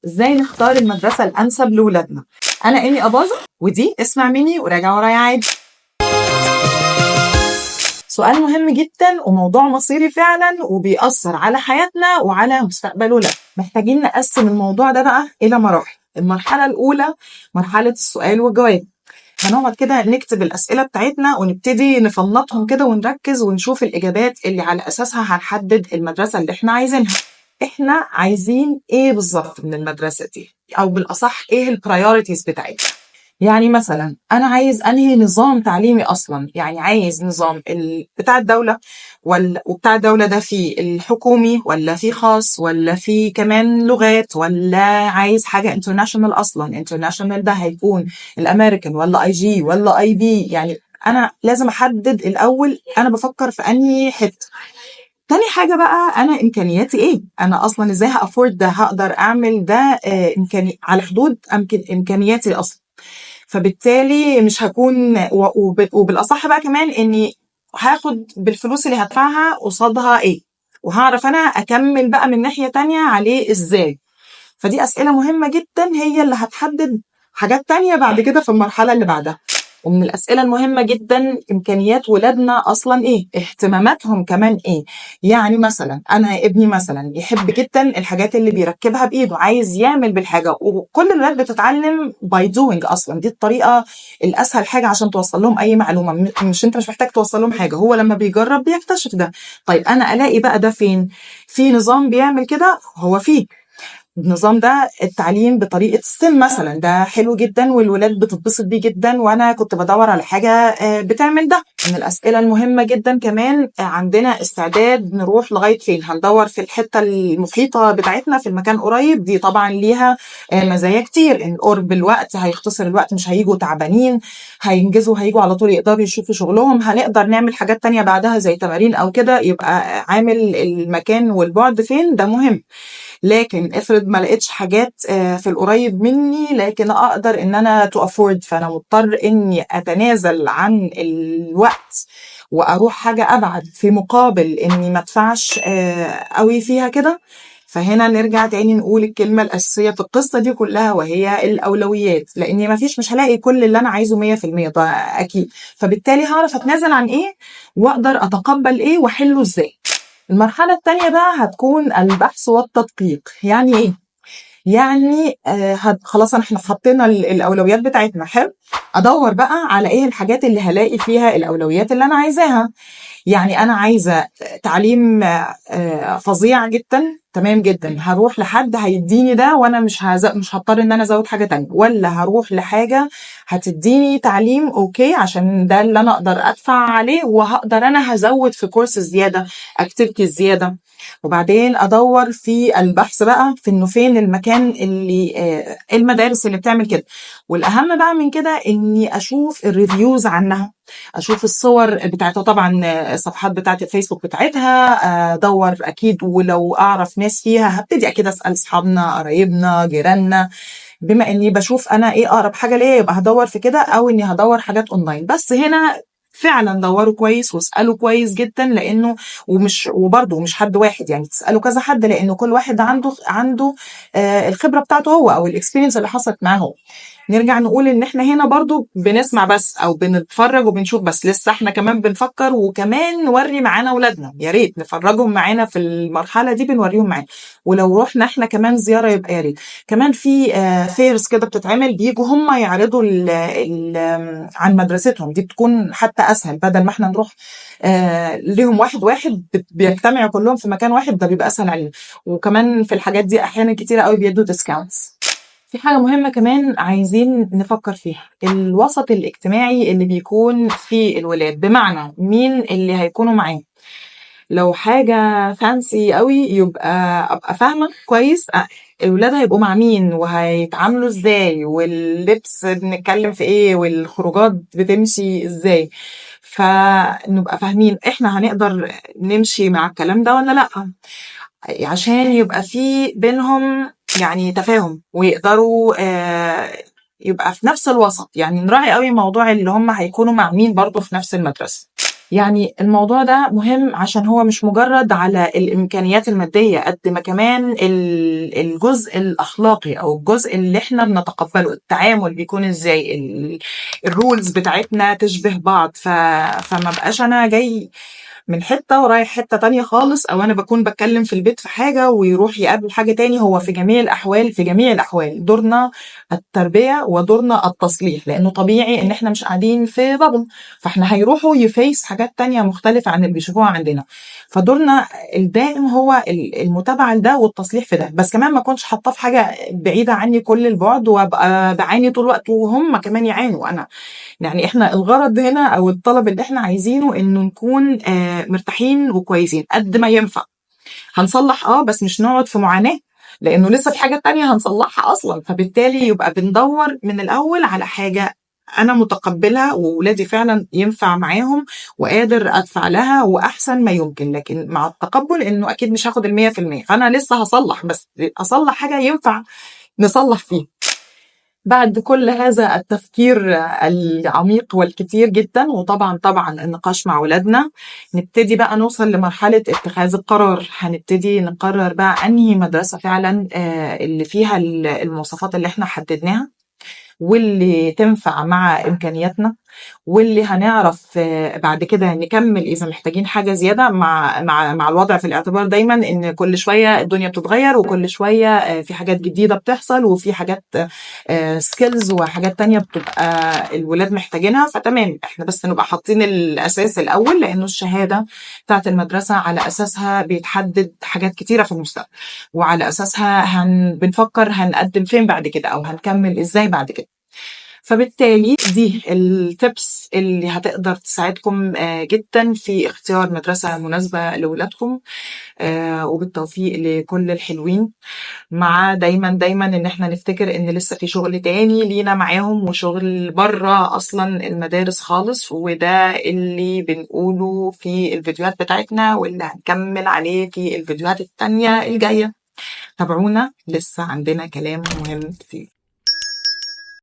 ازاي نختار المدرسة الأنسب لولادنا. أنا إيمي أباظة، ودي اسمع مني وراجع ورايا عادي. سؤال مهم جدا وموضوع مصيري فعلا وبيأثر على حياتنا وعلى مستقبل ولادنا. محتاجين نقسم الموضوع ده بقى إلى مراحل. المرحلة الأولى مرحلة السؤال والجواب. هنقعد كده نكتب الأسئلة بتاعتنا ونبتدي نفنطهم كده ونركز ونشوف الإجابات اللي على أساسها هنحدد المدرسة اللي احنا عايزينها. احنا عايزين ايه بالظبط من المدرسة دي، او بالاصح ايه البرايورتيز بتاعتنا. يعني مثلا انا عايز انهي نظام تعليمي اصلا، يعني عايز نظام بتاع الدولة وبتاع الدولة ده في الحكومي ولا في خاص ولا في كمان لغات، ولا عايز حاجة انترناشونال. اصلا انترناشونال ده هيكون الامريكان ولا اي جي ولا اي بي. يعني انا لازم احدد الاول انا بفكر في انهي حتة. تاني حاجة بقى، أنا إمكانياتي إيه؟ أنا أصلاً إزاي هأفورد ده، هقدر أعمل ده على حدود إمكانياتي أصلاً. فبالتالي مش هكون وبالأصح بقى كمان إني هاخد بالفلوس اللي هدفعها قصادها إيه، وهعرف أنا أكمل بقى من ناحية تانية عليه إزاي. فدي أسئلة مهمة جدا هي اللي هتحدد حاجات تانية بعد كده في المرحلة اللي بعدها. ومن الأسئلة المهمة جدا إمكانيات ولادنا أصلا إيه، اهتماماتهم كمان إيه. يعني مثلا أنا ابني مثلا يحب جدا الحاجات اللي بيركبها بإيده، عايز يعمل بالحاجة. وكل الولاد بتتعلم by doing أصلا، دي الطريقة الأسهل حاجة عشان توصل لهم أي معلومة. أنت مش محتاج توصل لهم حاجة، هو لما بيجرب بيكتشف ده. طيب أنا ألاقي بقى ده فين؟ في نظام بيعمل كده، هو فيه النظام ده التعليم بطريقة STEM مثلا، ده حلو جدا والولاد بتتبسط بيه جدا، وانا كنت بدور على حاجة بتعمل ده. من الأسئلة المهمة جدا كمان، عندنا استعداد نروح لغاية فين؟ هندور في الحتة المحيطة بتاعتنا في المكان قريب، دي طبعا ليها مزايا كتير. ان قرب الوقت هيختصر الوقت، مش هيجوا تعبانين، هينجزوا، هيجوا على طول يقدروا يشوفوا شغلهم. هنقدر نعمل حاجات تانية بعدها زي تمارين او كده. يبقى عامل المكان والبعد فين ده مهم. لكن افرض ما لقيتش حاجات في القريب مني لكن اقدر ان انا تو افورد، فانا مضطر اني اتنازل عن الوقت واروح حاجة ابعد في مقابل اني ما ادفعش قوي فيها كده. فهنا نرجع تاني نقول الكلمة الأساسية في القصة دي كلها، وهي الأولويات. لأني مش هلاقي كل اللي أنا عايزه 100%، ده أكيد. فبالتالي هعرف أتنازل عن إيه وأقدر أتقبل إيه وأحله إزاي. المرحلة التانية بقى هتكون البحث والتدقيق. يعني ايه؟ يعني خلاص احنا حطينا الاولويات بتاعتنا. حلو، ادور بقى على ايه الحاجات اللي هلاقي فيها الاولويات اللي انا عايزاها. يعني انا عايزه تعليم فظيع جدا، تمام جدا، هروح لحد هيديني ده وانا مش هضطر ان انا ازود حاجه تانية، ولا هروح لحاجه هتديني تعليم اوكي عشان ده اللي انا اقدر ادفع عليه، وهقدر انا هزود في كورس زياده، اكتيفيتي زياده. وبعدين ادور في البحث بقى في انه فين المكان اللي المدارس اللي بتعمل كده. والاهم بقى من كده اني اشوف الريفيوز عنها، اشوف الصور بتاعتها، طبعا الصفحات بتاعت الفيسبوك بتاعتها، ادور اكيد. ولو اعرف ناس فيها هبتدي اكيد اسال اصحابنا، قرايبنا، جيراننا. بما اني بشوف انا ايه اقرب حاجه ليا يبقى هدور في كده، او اني هدور حاجات اونلاين. بس هنا فعلا دوروا كويس واسالوا كويس جدا، لانه وبرضه مش حد واحد، يعني تسالوا كذا حد، لانه كل واحد عنده الخبره بتاعته هو، او الاكسبيرينس اللي حصلت معاه هو. نرجع نقول ان احنا هنا برضو بنسمع بس او بنتفرج وبنشوف بس، لسه احنا كمان بنفكر وكمان نوري معانا اولادنا. يا ريت نفرجهم معانا في المرحله دي، بنوريهم معانا. ولو رحنا احنا كمان زياره يبقى يا ريت. كمان في فيرز كده بتتعمل، بيجوا هم يعرضوا عن مدرستهم، دي بتكون حتى اسهل بدل ما احنا نروح ليهم واحد واحد بيجتمعوا كلهم في مكان واحد، ده بيبقى اسهل علينا. وكمان في الحاجات دي احيانا كتيره قوي بيدوا ديسكاونتس. في حاجة مهمة كمان عايزين نفكر فيها، الوسط الاجتماعي اللي بيكون في الولاد، بمعنى مين اللي هيكونوا معاه. لو حاجة فانسي قوي يبقى أبقى فاهمة كويس الولاد هيبقوا مع مين وهيتعاملوا ازاي، واللبس بنتكلم في ايه، والخروجات بتمشي ازاي. فنبقى فاهمين احنا هنقدر نمشي مع الكلام ده ولا لأ، عشان يبقى في بينهم يعني تفاهم، ويقدروا يبقى في نفس الوسط. يعني نراعي قوي موضوع اللي هم هيكونوا مع مين برضو في نفس المدرسة. يعني الموضوع ده مهم عشان هو مش مجرد على الإمكانيات المادية قد ما كمان الجزء الأخلاقي أو الجزء اللي احنا بنتقبله، التعامل بيكون ازاي، الرولز بتاعتنا تشبه بعض. فما بقاش أنا جاي من حتة ورايح حتة تانية خالص، أو أنا بكون بتكلم في البيت في حاجة ويروح يقابل حاجة تاني. هو في جميع الأحوال، في جميع الأحوال دورنا التربية ودورنا التصليح، لأنه طبيعي إن إحنا مش قاعدين في بابل، فإحنا هيروحوا يفيس حاجات تانية مختلفة عن اللي بيشوفوها عندنا. فدورنا الدائم هو المتابعة لده والتصليح في ده، بس كمان ما كنتش حاطاه في حاجة بعيدة عني كل البعد وابقى بعاني طول الوقت وهم كمان يعانوا. أنا يعني احنا الغرض هنا او الطلب اللي احنا عايزينه انه نكون مرتاحين وكويسين قد ما ينفع. هنصلح بس مش نقعد في معاناة، لانه لسه في حاجة تانية هنصلحها اصلا. فبالتالي يبقى بندور من الاول على حاجة انا متقبلها وولادي فعلا ينفع معاهم وقادر ادفع لها واحسن ما يمكن، لكن مع التقبل انه اكيد مش هاخد 100%، فانا لسه هصلح، بس اصلح حاجة ينفع نصلح فيها. بعد كل هذا التفكير العميق والكتير جدا، وطبعا النقاش مع ولادنا، نبتدي بقى نوصل لمرحلة اتخاذ القرار. هنبتدي نقرر بقى أنهي مدرسة فعلا اللي فيها المواصفات اللي احنا حددناها واللي تنفع مع إمكانياتنا، واللي هنعرف بعد كده نكمل إذا محتاجين حاجة زيادة، مع الوضع في الاعتبار دايما إن كل شوية الدنيا بتتغير وكل شوية في حاجات جديدة بتحصل وفي حاجات سكيلز وحاجات تانية بتبقى الولاد محتاجينها. فتمام، احنا بس نبقى حاطين الأساس الأول، لأنه الشهادة بتاعت المدرسة على أساسها بيتحدد حاجات كتيرة في المستقبل، وعلى أساسها بنفكر هنقدم فين بعد كده أو هنكمل إزاي بعد كده. فبالتالي دي التبس اللي هتقدر تساعدكم جدا في اختيار مدرسة مناسبة لولادكم، وبالتوفيق لكل الحلوين. مع دايما ان احنا نفتكر ان لسه في شغل تاني لينا معاهم، وشغل بره اصلا المدارس خالص، وده اللي بنقوله في الفيديوهات بتاعتنا واللي هنكمل عليه في الفيديوهات التانية الجاية. تابعونا، لسه عندنا كلام مهم كتير.